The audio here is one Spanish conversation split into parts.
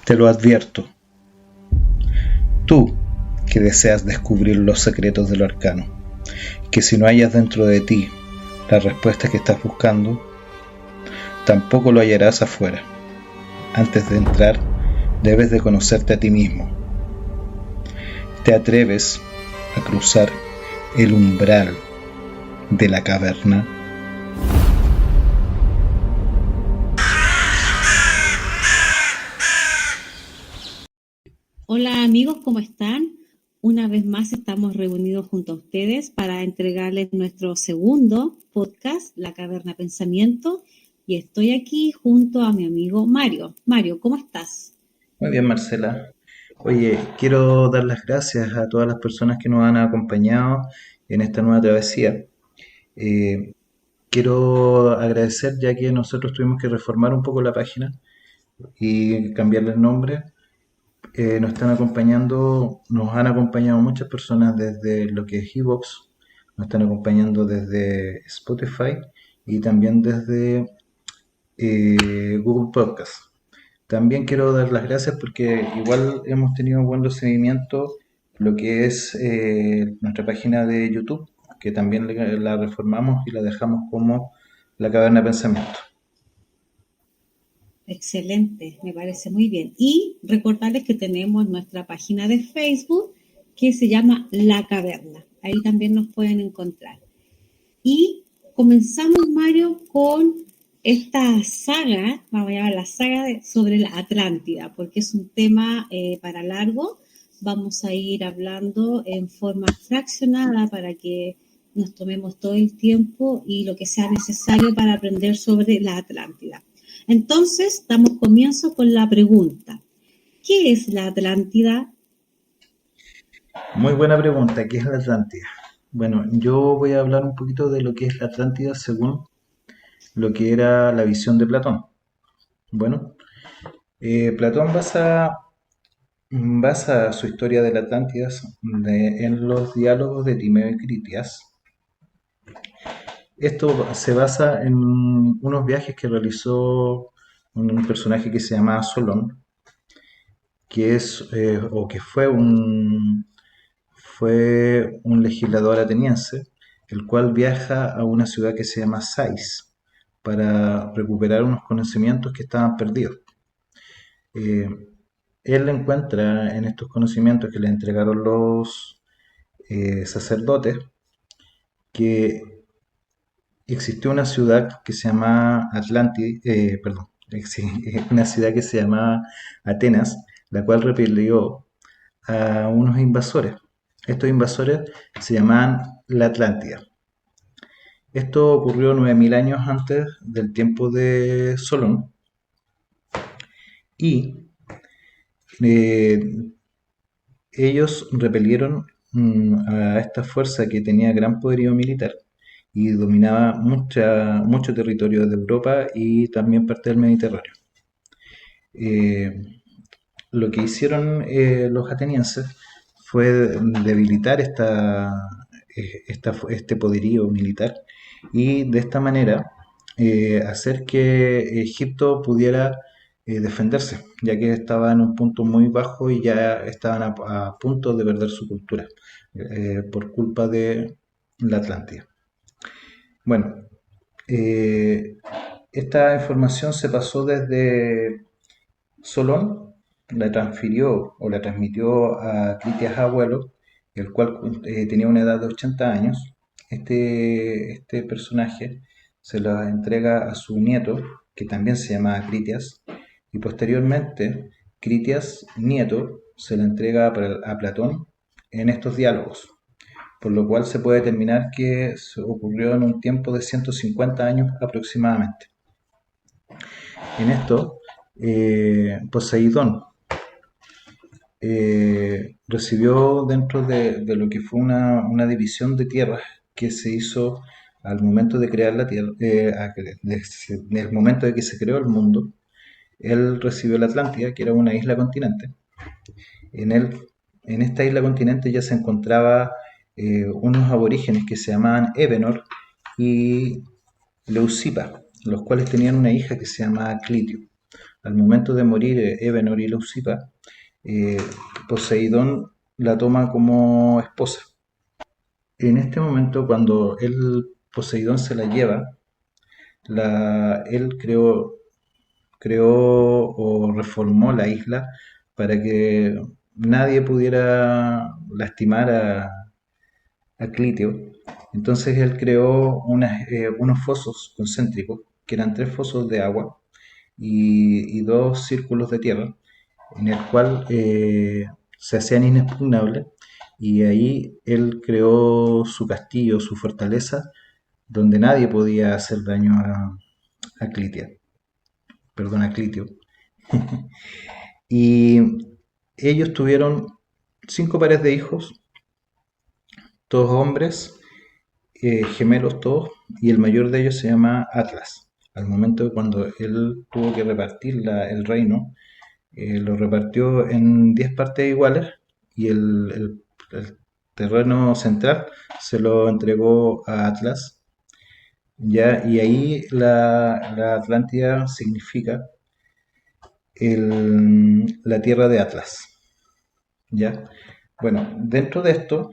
Te lo advierto, tú que deseas descubrir los secretos de lo arcano, que si no hallas dentro de ti la respuesta que estás buscando, tampoco lo hallarás afuera. Antes de entrar, debes de conocerte a ti mismo. Te atreves a cruzar el umbral de la caverna. Hola amigos, ¿cómo están? Una vez más estamos reunidos junto a ustedes para entregarles nuestro segundo podcast, La Caverna Pensamiento, y estoy aquí junto a mi amigo Mario. Mario, ¿cómo estás? Muy bien, Marcela. Oye, quiero dar las gracias a todas las personas que nos han acompañado en esta nueva travesía. Eh, Quiero agradecer ya que nosotros tuvimos que reformar un poco la página y cambiarle el nombre. Nos han acompañado muchas personas desde lo que es Evox, nos están acompañando desde Spotify y también desde Google Podcast. También quiero dar las gracias porque igual hemos tenido buen recibimiento lo que es nuestra página de YouTube, que también la reformamos y la dejamos como La Caverna de Pensamiento. Excelente, me parece muy bien. Y recordarles que tenemos nuestra página de Facebook que se llama La Caverna. Ahí también nos pueden encontrar. Y comenzamos, Mario, con esta saga, vamos a llamar la saga sobre la Atlántida, porque es un tema para largo. Vamos a ir hablando en forma fraccionada para que nos tomemos todo el tiempo y lo que sea necesario para aprender sobre la Atlántida. Entonces, damos comienzo con la pregunta. ¿Qué es la Atlántida? Muy buena pregunta, ¿qué es la Atlántida? Bueno, yo voy a hablar un poquito de lo que es la Atlántida según lo que era la visión de Platón. Bueno, Platón basa su historia de la Atlántida en los diálogos de Timeo y Critias. Esto se basa en unos viajes que realizó un personaje que se llama Solón, que es o que fue un legislador ateniense, el cual viaja a una ciudad que se llama Sais para recuperar unos conocimientos que estaban perdidos. Eh, Él encuentra en estos conocimientos que le entregaron los sacerdotes que existió una ciudad que se llama una ciudad que se llama Atenas, la cual repelió a unos invasores. Estos invasores se llamaban la Atlántida. Esto ocurrió 9000 años antes del tiempo de Solón y eh, ellos repelieron a esta fuerza que tenía gran poderío militar y dominaba mucho territorio de Europa y también parte del Mediterráneo. Eh, lo que hicieron los atenienses fue debilitar este poderío militar y de esta manera hacer que Egipto pudiera defenderse, ya que estaba en un punto muy bajo y ya estaban a punto de perder su cultura por culpa de la Atlántida. Bueno, eh, esta información se pasó desde Solón, la transfirió o la transmitió a Critias Abuelo, el cual tenía una edad de 80 años. Este personaje se la entrega a su nieto, que también se llama Critias, y posteriormente Critias, nieto, se la entrega a Platón en estos diálogos, por lo cual se puede determinar que se ocurrió en un tiempo de 150 años aproximadamente. En esto, Poseidón recibió dentro de lo que fue una división de tierras que se hizo al momento de crear la Tierra, en el momento de que se creó el mundo. Él recibió la Atlántida, que era una isla continente. En, él, en esta isla continente ya se encontraba unos aborígenes que se llamaban Evenor y Leucipa, los cuales tenían una hija que se llamaba Clitio. Al momento de morir Evenor y Leucipa, eh, Poseidón la toma como esposa. En este momento, cuando Poseidón se la lleva, él creó o reformó la isla para que nadie pudiera lastimar a Clitio. Entonces él creó unos fosos concéntricos, que eran tres fosos de agua y dos círculos de tierra, en el cual se hacían inexpugnables, y ahí él creó su castillo, su fortaleza, donde nadie podía hacer daño a Clitia, perdón, a Clitio. Y ellos tuvieron cinco pares de hijos, todos hombres, gemelos todos, y el mayor de ellos se llama Atlas. Al momento de cuando él tuvo que repartir el reino, lo repartió en 10 partes iguales, y el terreno central se lo entregó a Atlas, ¿ya? Y ahí la Atlántida significa la tierra de Atlas, ¿ya? Bueno, dentro de esto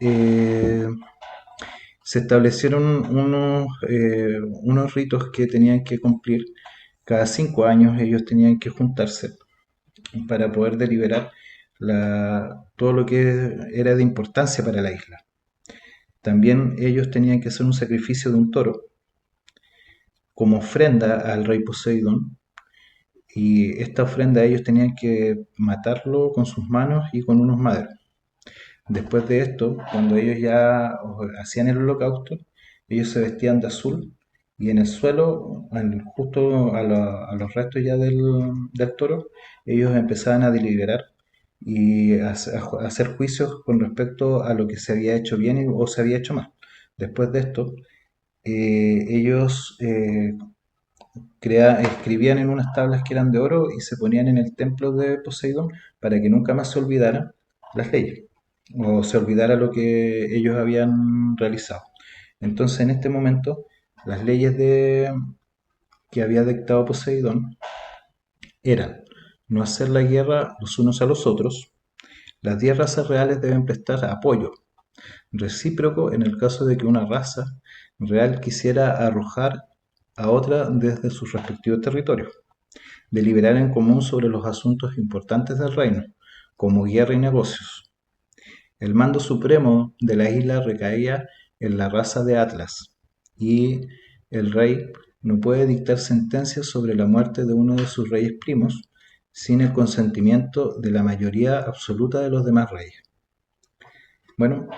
eh, se establecieron unos ritos que tenían que cumplir. Cada 5 años ellos tenían que juntarse para poder deliberar todo lo que era de importancia para la isla. También ellos tenían que hacer un sacrificio de un toro como ofrenda al rey Poseidón, y esta ofrenda ellos tenían que matarlo con sus manos y con unos maderos. Después de esto, cuando ellos ya hacían el holocausto, ellos se vestían de azul, y en el suelo, justo a los restos ya del toro, ellos empezaban a deliberar y a hacer juicios con respecto a lo que se había hecho bien o se había hecho mal. Después de esto, ellos escribían en unas tablas que eran de oro y se ponían en el templo de Poseidón para que nunca más se olvidaran las leyes o se olvidara lo que ellos habían realizado. Entonces, en este momento, las leyes que había dictado Poseidón eran no hacer la guerra los unos a los otros. Las 10 razas reales deben prestar apoyo recíproco en el caso de que una raza real quisiera arrojar a otra desde sus respectivos territorios. Deliberar en común sobre los asuntos importantes del reino, como guerra y negocios. El mando supremo de la isla recaía en la raza de Atlas, y el rey no puede dictar sentencias sobre la muerte de uno de sus reyes primos sin el consentimiento de la mayoría absoluta de los demás reyes. Bueno,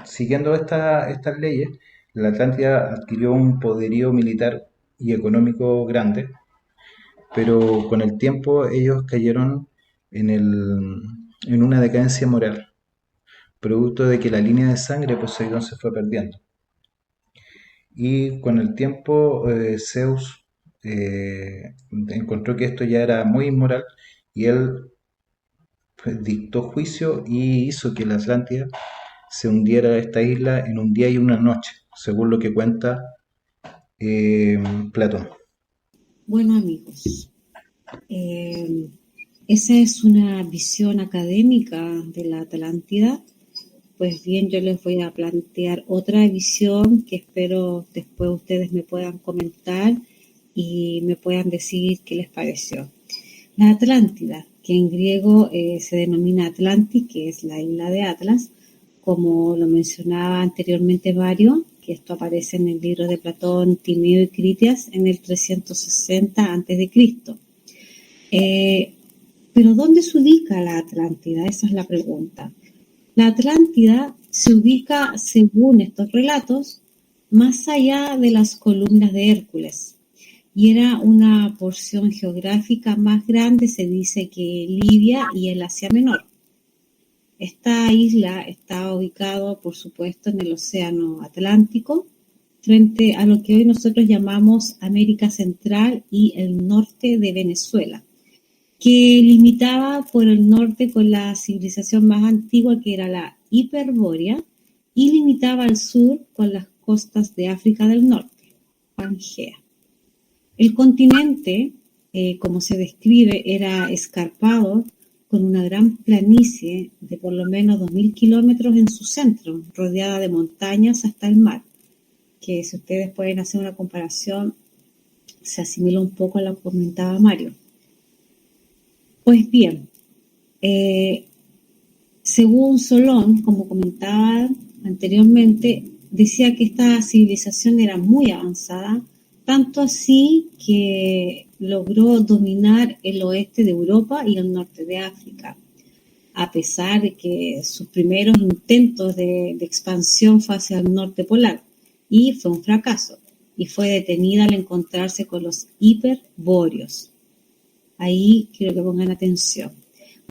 siguiendo estas leyes, la Atlántida adquirió un poderío militar y económico grande, pero con el tiempo ellos cayeron en una decadencia moral, producto de que la línea de sangre de Poseidón se fue perdiendo. Y con el tiempo Zeus encontró que esto ya era muy inmoral, y él dictó juicio y hizo que la Atlántida se hundiera esta isla en un día y una noche, según lo que cuenta Platón. Bueno, amigos, eh, esa es una visión académica de la Atlántida. Pues bien, yo les voy a plantear otra visión que espero después ustedes me puedan comentar y me puedan decir qué les pareció. La Atlántida, que en griego se denomina Atlantis, que es la isla de Atlas, como lo mencionaba anteriormente Mario, que esto aparece en el libro de Platón, Timeo y Critias en el 360 a.C. Pero ¿dónde se ubica la Atlántida? Esa es la pregunta. La Atlántida se ubica, según estos relatos, más allá de las columnas de Hércules, y era una porción geográfica más grande, se dice, que Libia y el Asia Menor. Esta isla está ubicada, por supuesto, en el Océano Atlántico, frente a lo que hoy nosotros llamamos América Central y el norte de Venezuela, que limitaba por el norte con la civilización más antigua, que era la Hiperbórea, y limitaba al sur con las costas de África del Norte, Pangea. El continente, como se describe, era escarpado con una gran planicie de por lo menos 2000 kilómetros en su centro, rodeada de montañas hasta el mar, que si ustedes pueden hacer una comparación, se asimila un poco a lo que comentaba Mario. Pues bien, eh, según Solón, como comentaba anteriormente, decía que esta civilización era muy avanzada, tanto así que logró dominar el oeste de Europa y el norte de África, a pesar de que sus primeros intentos de expansión fue hacia el norte polar, y fue un fracaso, y fue detenida al encontrarse con los hiperbóreos. Ahí quiero que pongan atención.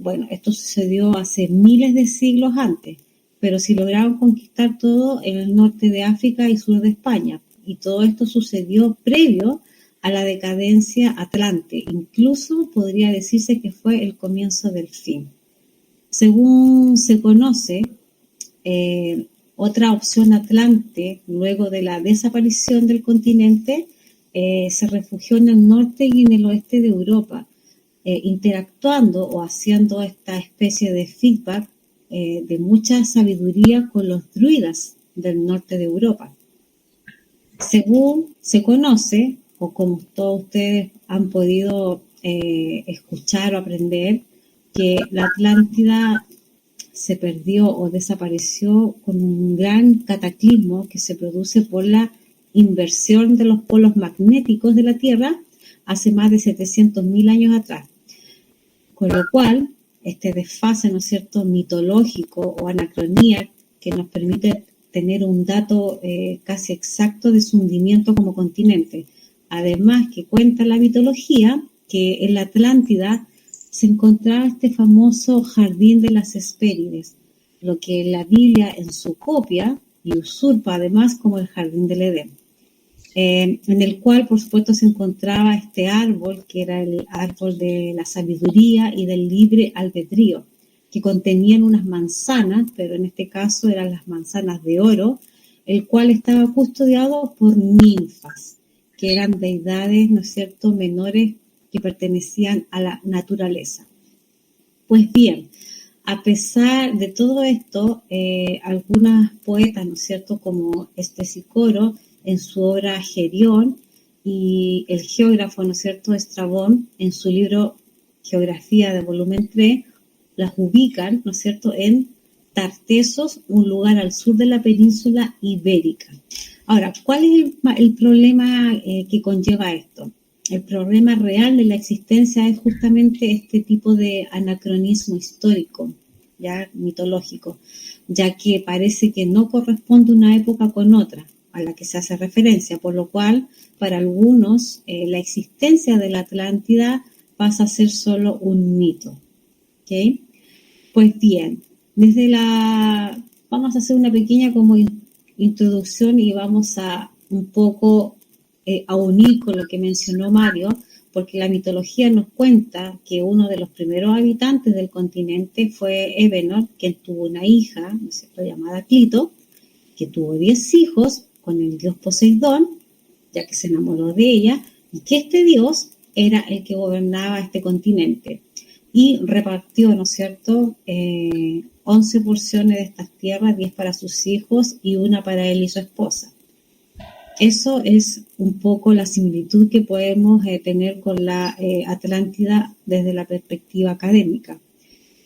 Bueno, esto sucedió hace miles de siglos antes, pero sí lograron conquistar todo en el norte de África y sur de España. Y todo esto sucedió previo a la decadencia atlante. Incluso podría decirse que fue el comienzo del fin. Según se conoce, otra opción atlante, luego de la desaparición del continente, se refugió en el norte y en el oeste de Europa, interactuando o haciendo esta especie de feedback de mucha sabiduría con los druidas del norte de Europa. Según se conoce, o como todos ustedes han podido escuchar o aprender, que la Atlántida se perdió o desapareció con un gran cataclismo que se produce por la inversión de los polos magnéticos de la Tierra hace más de 700.000 años atrás. Con lo cual, este desfase, ¿no es cierto?, mitológico o anacronía que nos permite tener un dato casi exacto de su hundimiento como continente. Además que cuenta la mitología que en la Atlántida se encontraba este famoso jardín de las Hespérides, lo que la Biblia en su copia y usurpa además como el jardín del Edén, en el cual por supuesto se encontraba este árbol que era el árbol de la sabiduría y del libre albedrío, que contenían unas manzanas, pero en este caso eran las manzanas de oro, el cual estaba custodiado por ninfas, que eran deidades, ¿no es cierto?, menores que pertenecían a la naturaleza. Pues bien, a pesar de todo esto, algunas poetas, ¿no es cierto?, como Estesícoro, en su obra Gerión, y el geógrafo, ¿no es cierto?, Estrabón, en su libro Geografía de volumen 3, las ubican, ¿no es cierto?, en Tartesos, un lugar al sur de la península ibérica. Ahora, ¿cuál es el problema que conlleva esto? El problema real de la existencia es justamente este tipo de anacronismo histórico, ya mitológico, ya que parece que no corresponde una época con otra a la que se hace referencia, por lo cual para algunos la existencia de la Atlántida pasa a ser solo un mito. ¿Okay? Pues bien, vamos a hacer una pequeña como introducción y vamos a un poco a unir con lo que mencionó Mario, porque la mitología nos cuenta que uno de los primeros habitantes del continente fue Evenor, quien tuvo una hija, ¿no es cierto?, llamada Clito, que tuvo 10 hijos con el dios Poseidón, ya que se enamoró de ella, y que este dios era el que gobernaba este continente. Y repartió, ¿no es cierto?, 11 porciones de estas tierras, 10 para sus hijos y una para él y su esposa. Eso es un poco la similitud que podemos tener con la Atlántida desde la perspectiva académica.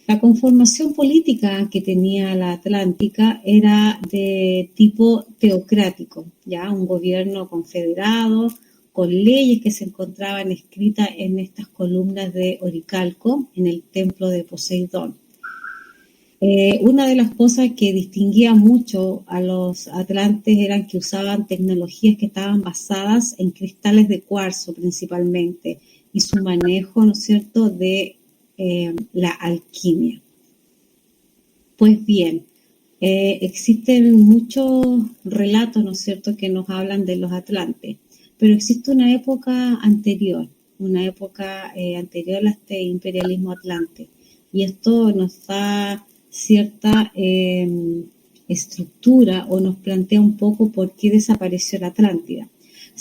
La conformación política que tenía la Atlántica era de tipo teocrático, ya un gobierno confederado con leyes que se encontraban escritas en estas columnas de oricalco en el templo de Poseidón. Una de las cosas que distinguía mucho a los atlantes eran que usaban tecnologías que estaban basadas en cristales de cuarzo principalmente y su manejo, ¿no es cierto?, de la alquimia. Pues bien, existen muchos relatos, ¿no es cierto?, que nos hablan de los atlantes, pero existe una época anterior a este imperialismo atlante, y esto nos da cierta estructura o nos plantea un poco por qué desapareció la Atlántida.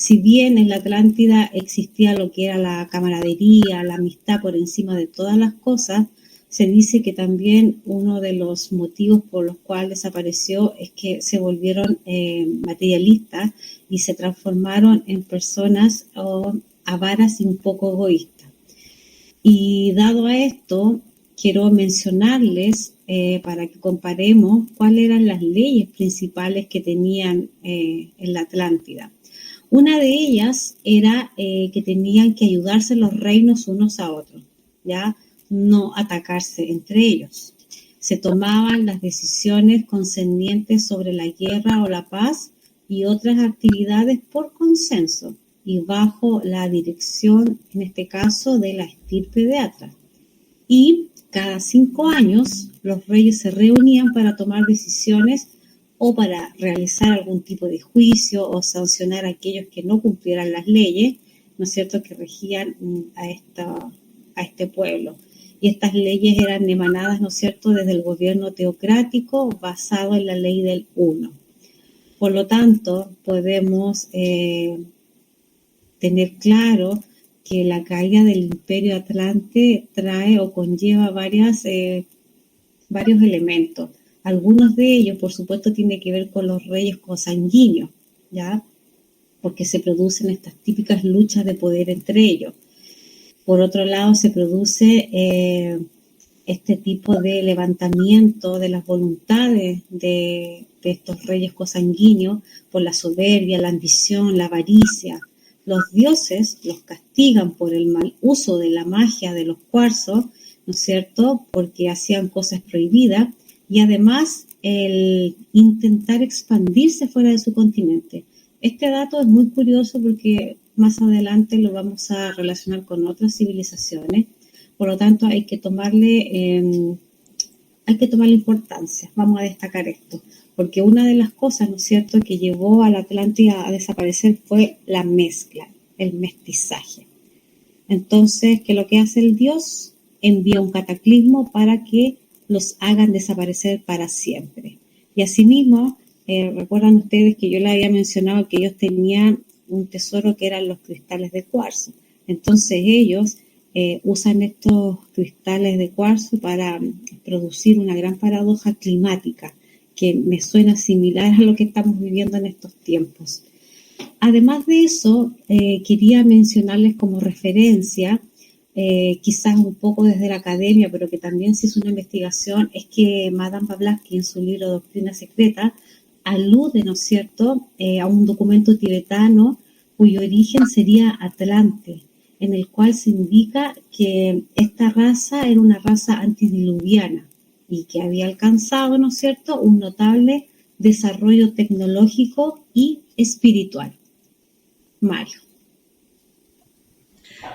si bien en la Atlántida existía lo que era la camaradería, la amistad por encima de todas las cosas, se dice que también uno de los motivos por los cuales desapareció es que se volvieron materialistas y se transformaron en personas avaras y un poco egoístas. Y dado a esto, quiero mencionarles para que comparemos cuáles eran las leyes principales que tenían en la Atlántida. Una de ellas era que tenían que ayudarse los reinos unos a otros, ¿ya? No atacarse entre ellos. Se tomaban las decisiones concernientes sobre la guerra o la paz y otras actividades por consenso y bajo la dirección, en este caso, de la estirpe de Atlas. Y cada 5 años los reyes se reunían para tomar decisiones o para realizar algún tipo de juicio o sancionar a aquellos que no cumplieran las leyes, ¿no es cierto?, que regían a este pueblo. Y estas leyes eran emanadas, ¿no es cierto?, desde el gobierno teocrático basado en la ley del uno. Por lo tanto, podemos tener claro que la caída del Imperio Atlante trae o conlleva varios elementos. Algunos de ellos, por supuesto, tienen que ver con los reyes consanguíneos, ¿ya? Porque se producen estas típicas luchas de poder entre ellos. Por otro lado, se produce este tipo de levantamiento de las voluntades de estos reyes consanguíneos por la soberbia, la ambición, la avaricia. Los dioses los castigan por el mal uso de la magia de los cuarzos, ¿no es cierto?, porque hacían cosas prohibidas, y además el intentar expandirse fuera de su continente. Este dato es muy curioso porque más adelante lo vamos a relacionar con otras civilizaciones, por lo tanto hay que tomarle importancia. Vamos a destacar esto, porque una de las cosas, ¿no es cierto?, que llevó a la Atlántida a desaparecer fue la mezcla, el mestizaje. Entonces, ¿qué es lo que hace el dios? Envía un cataclismo para que los hagan desaparecer para siempre. Y asimismo, recuerdan ustedes que yo les había mencionado que ellos tenían un tesoro que eran los cristales de cuarzo. Entonces ellos usan estos cristales de cuarzo para producir una gran paradoja climática que me suena similar a lo que estamos viviendo en estos tiempos. Además de eso, quería mencionarles como referencia, quizás un poco desde la academia, pero que también se hizo una investigación, es que Madame Blavatsky en su libro Doctrina Secreta alude, ¿no es cierto?, a un documento tibetano cuyo origen sería Atlante, en el cual se indica que esta raza era una raza antidiluviana y que había alcanzado, ¿no es cierto?, un notable desarrollo tecnológico y espiritual. Mario.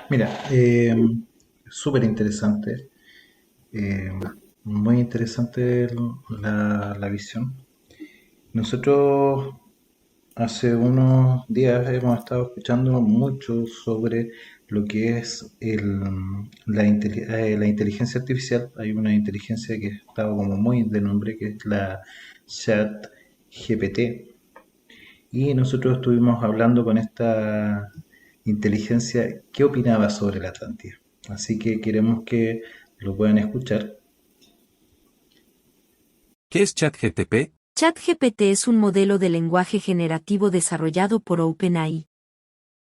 Mira, súper interesante, eh, muy interesante la visión. Nosotros hace unos días hemos estado escuchando mucho sobre lo que es la inteligencia artificial. Hay una inteligencia que ha estado como muy de nombre, que es la Chat GPT. Y nosotros estuvimos hablando con esta inteligencia qué opinaba sobre la Atlántida. Así que queremos que lo puedan escuchar. ¿Qué es ChatGPT? ChatGPT es un modelo de lenguaje generativo desarrollado por OpenAI.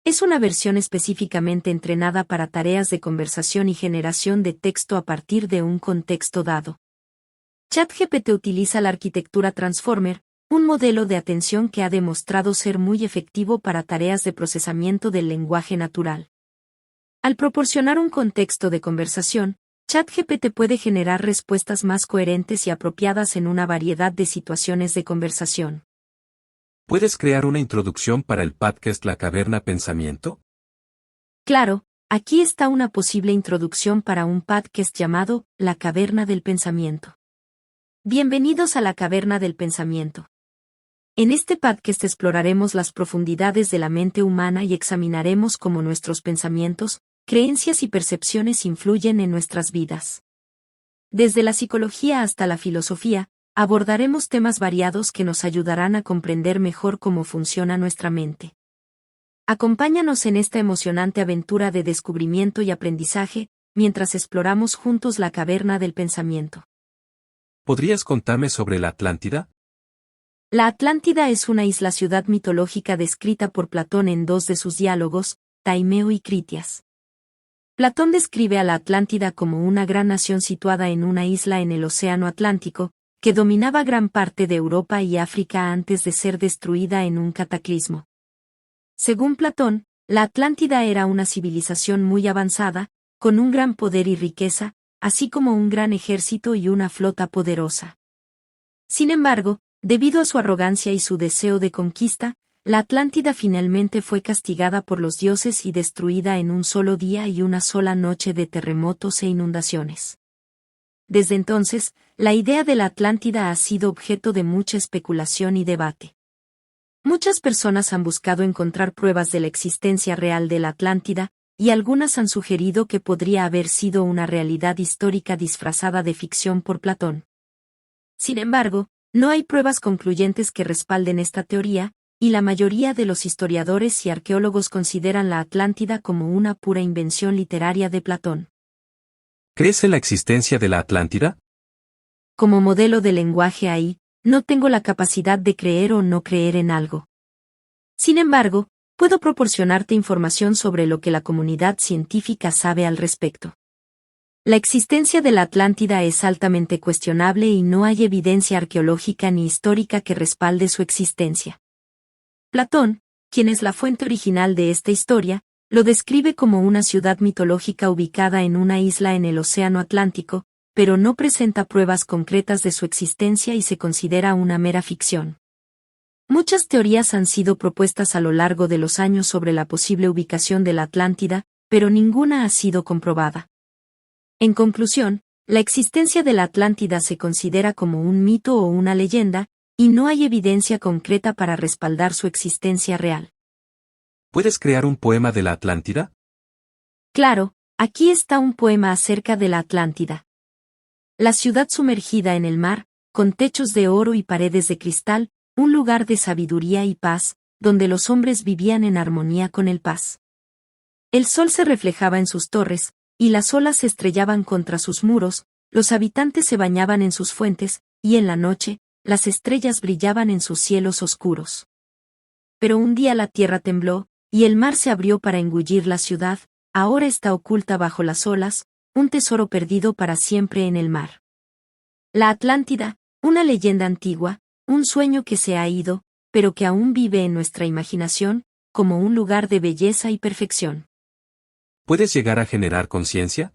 Es una versión específicamente entrenada para tareas de conversación y generación de texto a partir de un contexto dado. ChatGPT utiliza la arquitectura Transformer, un modelo de atención que ha demostrado ser muy efectivo para tareas de procesamiento del lenguaje natural. Al proporcionar un contexto de conversación, ChatGPT puede generar respuestas más coherentes y apropiadas en una variedad de situaciones de conversación. ¿Puedes crear una introducción para el podcast La Caverna Pensamiento? Claro, aquí está una posible introducción para un podcast llamado La Caverna del Pensamiento. Bienvenidos a La Caverna del Pensamiento. En este podcast exploraremos las profundidades de la mente humana y examinaremos cómo nuestros pensamientos, creencias y percepciones influyen en nuestras vidas. Desde la psicología hasta la filosofía, abordaremos temas variados que nos ayudarán a comprender mejor cómo funciona nuestra mente. Acompáñanos en esta emocionante aventura de descubrimiento y aprendizaje, mientras exploramos juntos la caverna del pensamiento. ¿Podrías contarme sobre la Atlántida? La Atlántida es una isla-ciudad mitológica descrita por Platón en dos de sus diálogos, Taimeo y Critias. Platón describe a la Atlántida como una gran nación situada en una isla en el Océano Atlántico, que dominaba gran parte de Europa y África antes de ser destruida en un cataclismo. Según Platón, la Atlántida era una civilización muy avanzada, con un gran poder y riqueza, así como un gran ejército y una flota poderosa. Sin embargo, debido a su arrogancia y su deseo de conquista, la Atlántida finalmente fue castigada por los dioses y destruida en un solo día y una sola noche de terremotos e inundaciones. Desde entonces, la idea de la Atlántida ha sido objeto de mucha especulación y debate. Muchas personas han buscado encontrar pruebas de la existencia real de la Atlántida, y algunas han sugerido que podría haber sido una realidad histórica disfrazada de ficción por Platón. Sin embargo, no hay pruebas concluyentes que respalden esta teoría, y la mayoría de los historiadores y arqueólogos consideran la Atlántida como una pura invención literaria de Platón. ¿Crees en la existencia de la Atlántida? Como modelo de lenguaje ahí, no tengo la capacidad de creer o no creer en algo. Sin embargo, puedo proporcionarte información sobre lo que la comunidad científica sabe al respecto. La existencia de la Atlántida es altamente cuestionable y no hay evidencia arqueológica ni histórica que respalde su existencia. Platón, quien es la fuente original de esta historia, lo describe como una ciudad mitológica ubicada en una isla en el Océano Atlántico, pero no presenta pruebas concretas de su existencia y se considera una mera ficción. Muchas teorías han sido propuestas a lo largo de los años sobre la posible ubicación de la Atlántida, pero ninguna ha sido comprobada. En conclusión, la existencia de la Atlántida se considera como un mito o una leyenda, y no hay evidencia concreta para respaldar su existencia real. ¿Puedes crear un poema de la Atlántida? Claro, aquí está un poema acerca de la Atlántida. La ciudad sumergida en el mar, con techos de oro y paredes de cristal, un lugar de sabiduría y paz, donde los hombres vivían en armonía con el paz. El sol se reflejaba en sus torres, y las olas se estrellaban contra sus muros, los habitantes se bañaban en sus fuentes, y en la noche, las estrellas brillaban en sus cielos oscuros. Pero un día la tierra tembló, y el mar se abrió para engullir la ciudad, ahora está oculta bajo las olas, un tesoro perdido para siempre en el mar. La Atlántida, una leyenda antigua, un sueño que se ha ido, pero que aún vive en nuestra imaginación, como un lugar de belleza y perfección. ¿Puedes llegar a generar conciencia?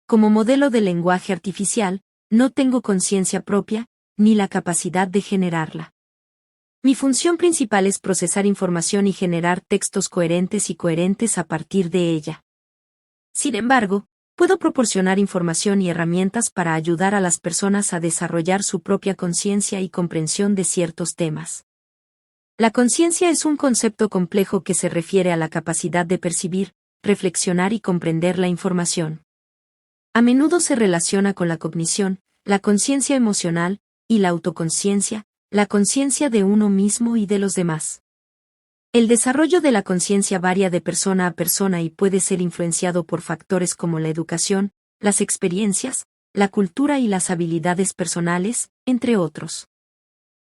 Como modelo de lenguaje artificial, no tengo conciencia propia, ni la capacidad de generarla. Mi función principal es procesar información y generar textos coherentes y coherentes a partir de ella. Sin embargo, puedo proporcionar información y herramientas para ayudar a las personas a desarrollar su propia conciencia y comprensión de ciertos temas. La conciencia es un concepto complejo que se refiere a la capacidad de percibir, reflexionar y comprender la información. A menudo se relaciona con la cognición, la conciencia emocional, y la autoconciencia, la conciencia de uno mismo y de los demás. El desarrollo de la conciencia varía de persona a persona y puede ser influenciado por factores como la educación, las experiencias, la cultura y las habilidades personales, entre otros.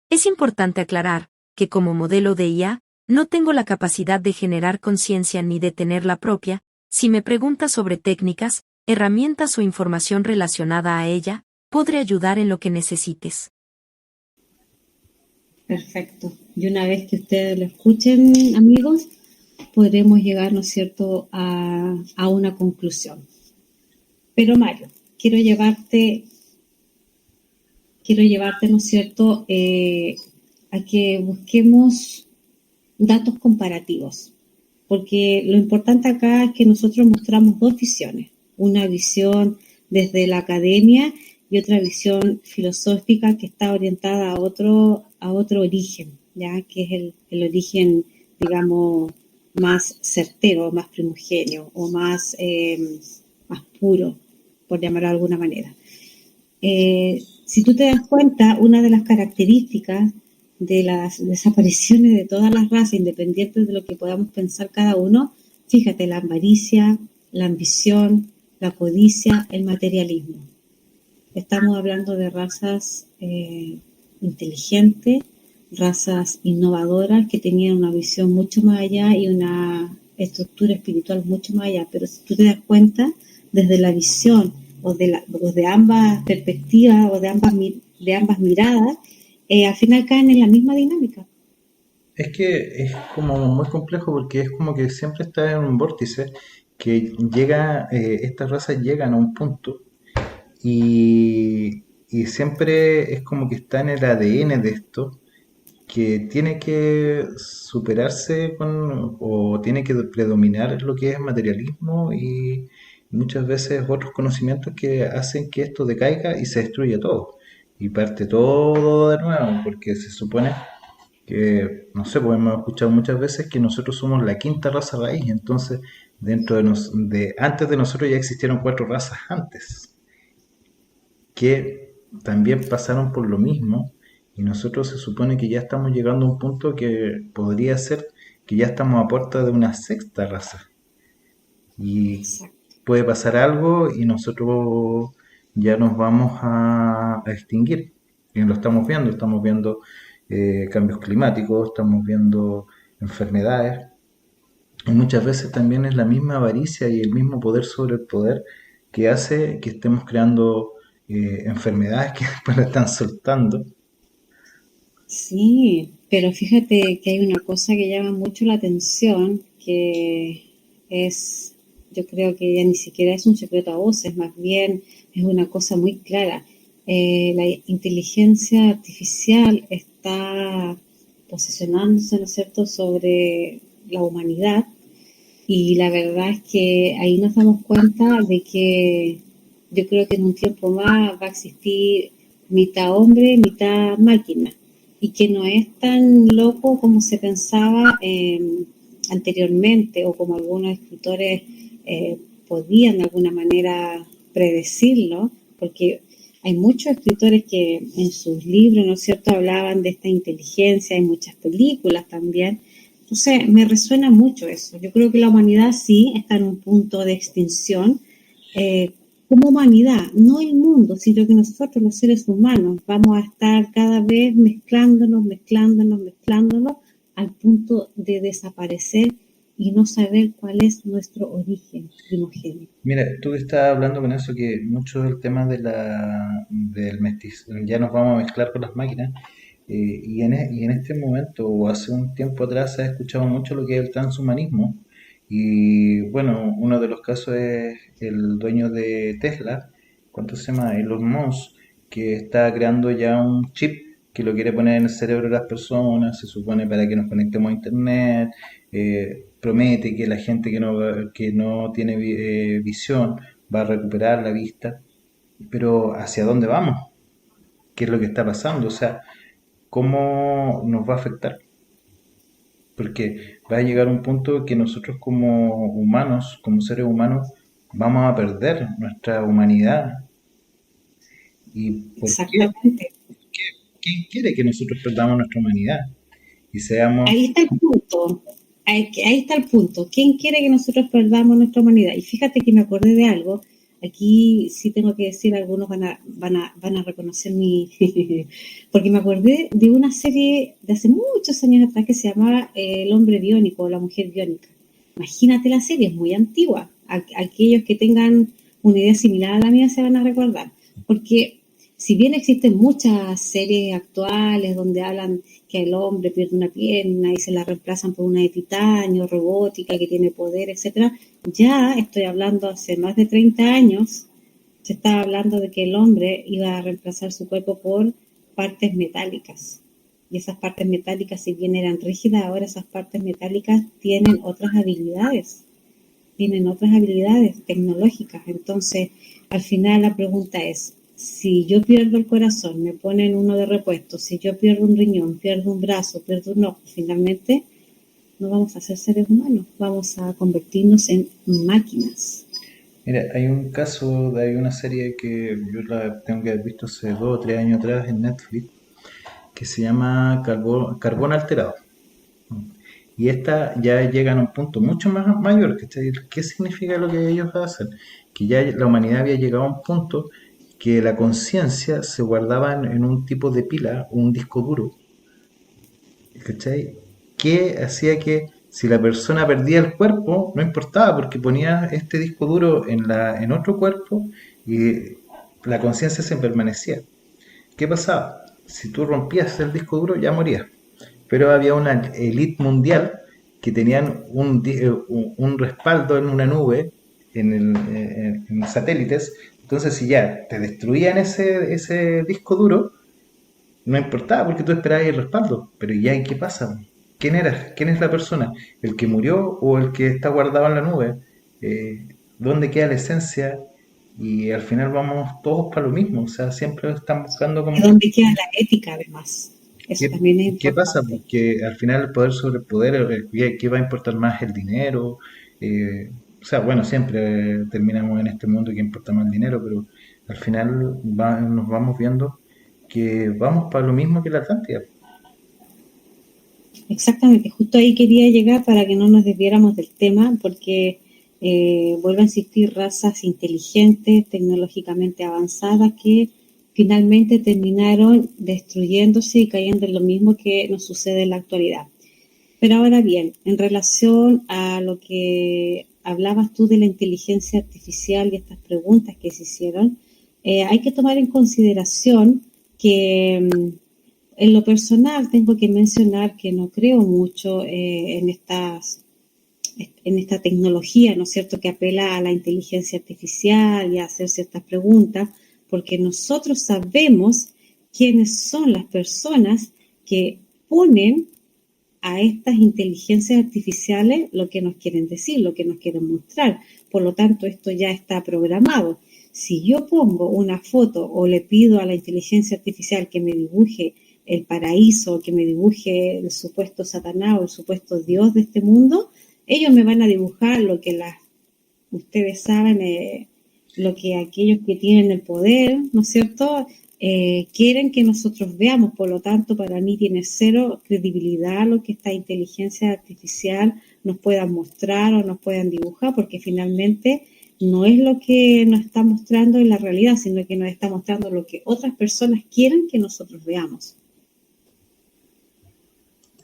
Es importante aclarar que como modelo de IA, no tengo la capacidad de generar conciencia ni de tenerla propia. Si me preguntas sobre técnicas, herramientas o información relacionada a ella, podré ayudar en lo que necesites. Perfecto. Y una vez que ustedes lo escuchen, amigos, podremos llegar, ¿no es cierto?, a una conclusión. Pero Mario, quiero llevarte, ¿no es cierto?, a que busquemos datos comparativos. Porque lo importante acá es que nosotros mostramos dos visiones. Una visión desde la academia y otra visión filosófica que está orientada a otro origen, ¿ya? Que es el origen, digamos, más certero, más primigenio o más puro, por llamarlo de alguna manera. Si tú te das cuenta, una de las características de las desapariciones de todas las razas, independientes de lo que podamos pensar cada uno, fíjate, la avaricia, la ambición, la codicia, el materialismo. Estamos hablando de razas inteligentes, razas innovadoras que tenían una visión mucho más allá y una estructura espiritual mucho más allá. Pero si tú te das cuenta, desde la visión o de ambas perspectivas o de ambas miradas, al final caen en la misma dinámica. Es que es como muy complejo porque es como que siempre está en un vórtice que llega, estas razas llegan a un punto y siempre es como que está en el ADN de esto que tiene que superarse o tiene que predominar lo que es materialismo y muchas veces otros conocimientos que hacen que esto decaiga y se destruya todo. Y parte todo de nuevo, porque se supone que, no sé, pues hemos escuchado muchas veces que nosotros somos la quinta raza raíz, entonces dentro de antes de nosotros ya existieron cuatro razas antes que también pasaron por lo mismo y nosotros se supone que ya estamos llegando a un punto que podría ser que ya estamos a puerta de una sexta raza y Exacto. puede pasar algo y nosotros ya nos vamos a extinguir. Y lo estamos viendo cambios climáticos, estamos viendo enfermedades y muchas veces también es la misma avaricia y el mismo poder sobre el poder que hace que estemos creando enfermedades que después la están soltando. Sí, pero fíjate que hay una cosa que llama mucho la atención, que es, yo creo que ya ni siquiera es un secreto a voces, más bien es una cosa muy clara. La inteligencia artificial está posicionándose, ¿no es cierto?, sobre la humanidad y la verdad es que ahí nos damos cuenta de que yo creo que en un tiempo más va a existir mitad hombre, mitad máquina, y que no es tan loco como se pensaba anteriormente o como algunos escritores podían de alguna manera predecirlo, porque hay muchos escritores que en sus libros, ¿no es cierto?, hablaban de esta inteligencia, hay muchas películas también. Entonces, me resuena mucho eso. Yo creo que la humanidad sí está en un punto de extinción, eh, como humanidad, no el mundo, sino que nosotros los seres humanos vamos a estar cada vez mezclándonos, mezclándonos, mezclándonos al punto de desaparecer y no saber cuál es nuestro origen primogénito. Mira, tú que estás hablando con eso, que mucho del tema del mestizo, ya nos vamos a mezclar con las máquinas, y en este momento, o hace un tiempo atrás, se ha escuchado mucho lo que es el transhumanismo, y bueno, uno de los casos es el dueño de Tesla, ¿cuánto se llama? Elon Musk, que está creando ya un chip que lo quiere poner en el cerebro de las personas, se supone para que nos conectemos a internet, promete que la gente que no tiene visión va a recuperar la vista, pero ¿hacia dónde vamos? ¿Qué es lo que está pasando? O sea, ¿cómo nos va a afectar? Porque va a llegar un punto que nosotros como humanos, como seres humanos, vamos a perder nuestra humanidad. ¿Y por qué? Exactamente. ¿Quién quiere que nosotros perdamos nuestra humanidad? Y seamos, Ahí está el punto. Ahí está el punto. ¿Quién quiere que nosotros perdamos nuestra humanidad? Y fíjate que me acordé de algo. Aquí sí tengo que decir, algunos van a reconocer mi... porque me acordé de una serie de hace muchos años atrás que se llamaba El hombre biónico o la mujer biónica. Imagínate la serie, es muy antigua. Aquellos que tengan una idea similar a la mía se van a recordar. Porque si bien existen muchas series actuales donde hablan que el hombre pierde una pierna y se la reemplazan por una de titanio, robótica, que tiene poder, etcétera, ya estoy hablando hace más de 30 años, se estaba hablando de que el hombre iba a reemplazar su cuerpo por partes metálicas. Y esas partes metálicas, si bien eran rígidas, ahora esas partes metálicas tienen otras habilidades tecnológicas. Entonces, al final la pregunta es, si yo pierdo el corazón, me ponen uno de repuesto, si yo pierdo un riñón, pierdo un brazo, pierdo un ojo, finalmente no vamos a ser seres humanos, vamos a convertirnos en máquinas. mira, hay un caso, hay una serie que yo la tengo que haber visto hace 2 o 3 años atrás en Netflix, que se llama carbón alterado. Y esta ya llegan a un punto mucho más mayor. ¿Cachai? ¿Qué significa lo que ellos hacen? Que ya la humanidad había llegado a un punto que la conciencia se guardaba en un tipo de pila, un disco duro, ¿cachai? Que hacía que si la persona perdía el cuerpo, no importaba, porque ponía este disco duro en otro cuerpo y la conciencia se permanecía. ¿Qué pasaba? Si tú rompías el disco duro, ya morías. Pero había una élite mundial que tenían un respaldo en una nube, en satélites. Entonces, si ya te destruían ese disco duro, no importaba porque tú esperabas el respaldo. Pero ya, ¿y qué pasa? ¿Quién era? ¿Quién es la persona? ¿El que murió o el que está guardado en la nube? ¿Dónde queda la esencia? Y al final vamos todos para lo mismo. O sea, siempre están buscando ¿De como dónde queda la ética además? Eso ¿qué, también es qué pasa? importante. Porque al final el poder sobre el poder, ¿qué va a importar más el dinero? O sea, bueno, siempre terminamos en este mundo que importa más el dinero, pero al final nos vamos viendo que vamos para lo mismo que la Atlántida. Exactamente, justo ahí quería llegar para que no nos desviáramos del tema, porque vuelven a existir razas inteligentes, tecnológicamente avanzadas, que finalmente terminaron destruyéndose y cayendo en lo mismo que nos sucede en la actualidad. Pero ahora bien, en relación a lo que hablabas tú de la inteligencia artificial y estas preguntas que se hicieron, hay que tomar en consideración que en lo personal tengo que mencionar que no creo mucho en esta tecnología, ¿no es cierto?, que apela a la inteligencia artificial y a hacer ciertas preguntas, porque nosotros sabemos quiénes son las personas que ponen a estas inteligencias artificiales lo que nos quieren decir, lo que nos quieren mostrar. Por lo tanto, esto ya está programado. Si yo pongo una foto o le pido a la inteligencia artificial que me dibuje el paraíso, que me dibuje el supuesto Satanás o el supuesto Dios de este mundo, ellos me van a dibujar lo que ustedes saben, lo que aquellos que tienen el poder, ¿no es cierto?, quieren que nosotros veamos. Por lo tanto, para mí tiene cero credibilidad lo que esta inteligencia artificial nos puedan mostrar o nos puedan dibujar, porque finalmente no es lo que nos está mostrando en la realidad, sino que nos está mostrando lo que otras personas quieren que nosotros veamos.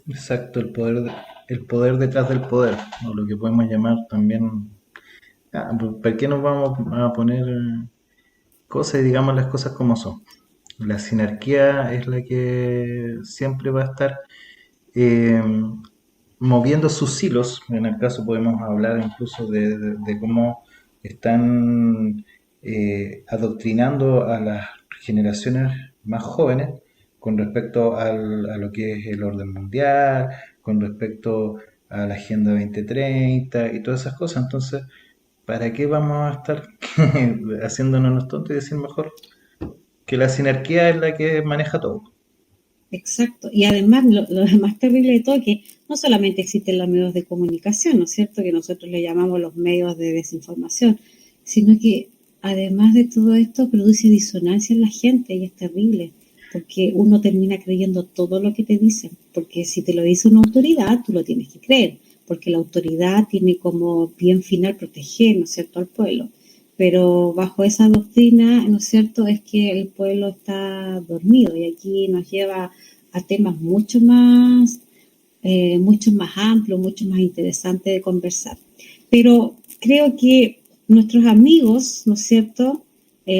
Exacto, el poder detrás del poder, o lo que podemos llamar también. ¿Para qué nos vamos a poner cosas y digamos las cosas como son? La sinarquía es la que siempre va a estar eh, moviendo sus hilos. En el caso podemos hablar incluso de cómo están adoctrinando a las generaciones más jóvenes con respecto a lo que es el orden mundial, con respecto a la Agenda 2030 y todas esas cosas. Entonces, ¿para qué vamos a estar haciéndonos los tontos y decir mejor que la sinarquía es la que maneja todo? Exacto. Y además, lo más terrible de todo es que no solamente existen los medios de comunicación, ¿no es cierto?, que nosotros le llamamos los medios de desinformación, sino que además de todo esto produce disonancia en la gente y es terrible, porque uno termina creyendo todo lo que te dicen, porque si te lo dice una autoridad, tú lo tienes que creer, porque la autoridad tiene como bien final proteger, ¿no es cierto?, al pueblo. Pero bajo esa doctrina, ¿no es cierto?, es que el pueblo está dormido y aquí nos lleva a temas mucho más amplios, mucho más interesantes de conversar. Pero creo que nuestros amigos, ¿no es cierto?,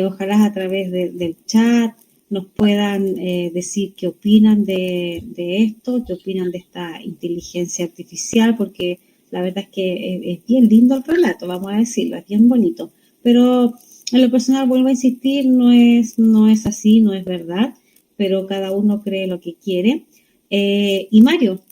ojalá a través del chat nos puedan decir qué opinan de esto, qué opinan de esta inteligencia artificial, porque la verdad es que es bien lindo el relato, vamos a decirlo, es bien bonito. Pero en lo personal, vuelvo a insistir, no es así, no es verdad, pero cada uno cree lo que quiere. Y Mario,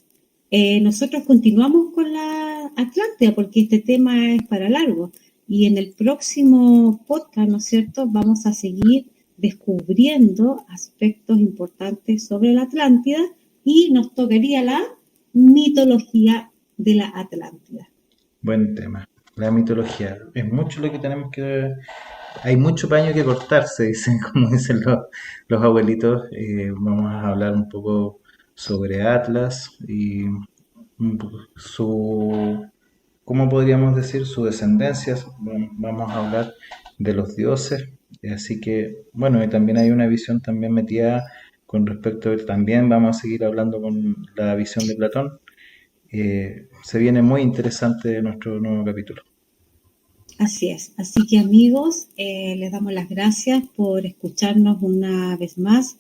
nosotros continuamos con la Atlántida porque este tema es para largo. Y en el próximo podcast, ¿no es cierto?, vamos a seguir descubriendo aspectos importantes sobre la Atlántida y nos tocaría la mitología de la Atlántida. Buen tema. La mitología. Es mucho lo que tenemos hay mucho paño que cortar, se dicen, como dicen los abuelitos. Vamos a hablar un poco sobre Atlas y un poco ¿cómo podríamos decir? Su descendencia. Vamos a hablar de los dioses. Así que, bueno, y también hay una visión también metida con respecto a él. También vamos a seguir hablando con la visión de Platón. Se viene muy interesante nuestro nuevo capítulo. Así es. Así que amigos, les damos las gracias por escucharnos una vez más.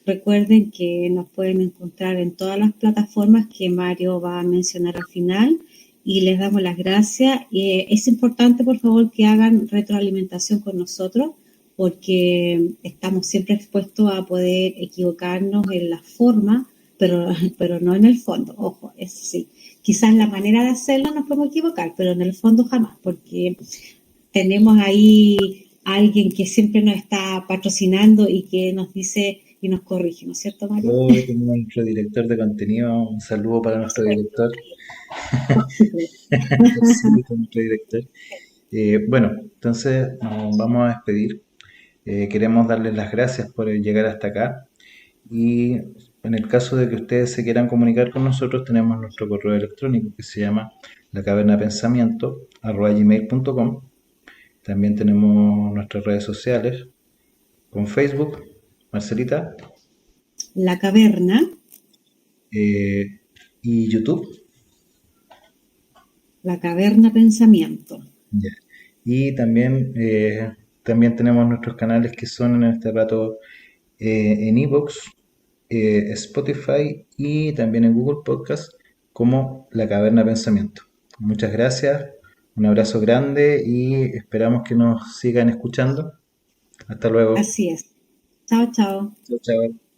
Recuerden que nos pueden encontrar en todas las plataformas que Mario va a mencionar al final y les damos las gracias. Es importante, por favor, que hagan retroalimentación con nosotros porque estamos siempre expuestos a poder equivocarnos en la forma, pero no en el fondo. Ojo, eso sí. Quizás la manera de hacerlo nos podemos equivocar, pero en el fondo jamás, porque tenemos ahí a alguien que siempre nos está patrocinando y que nos dice y nos corrige, ¿no es cierto, Mario? Hoy tenemos nuestro director de contenido. Un saludo para nuestro director. Un saludo para nuestro director. Bueno, entonces nos vamos a despedir. Queremos darles las gracias por llegar hasta acá. Y en el caso de que ustedes se quieran comunicar con nosotros, tenemos nuestro correo electrónico que se llama lacavernapensamiento@gmail.com. También tenemos nuestras redes sociales con Facebook, Marcelita, La caverna, eh, y YouTube. la caverna pensamiento. Ya. Y también tenemos nuestros canales que son en este rato en iVoox, Spotify y también en Google Podcast como La Caverna Pensamiento. Muchas gracias, un abrazo grande y esperamos que nos sigan escuchando. Hasta luego. Así es. Chao, chao. Chao, chao.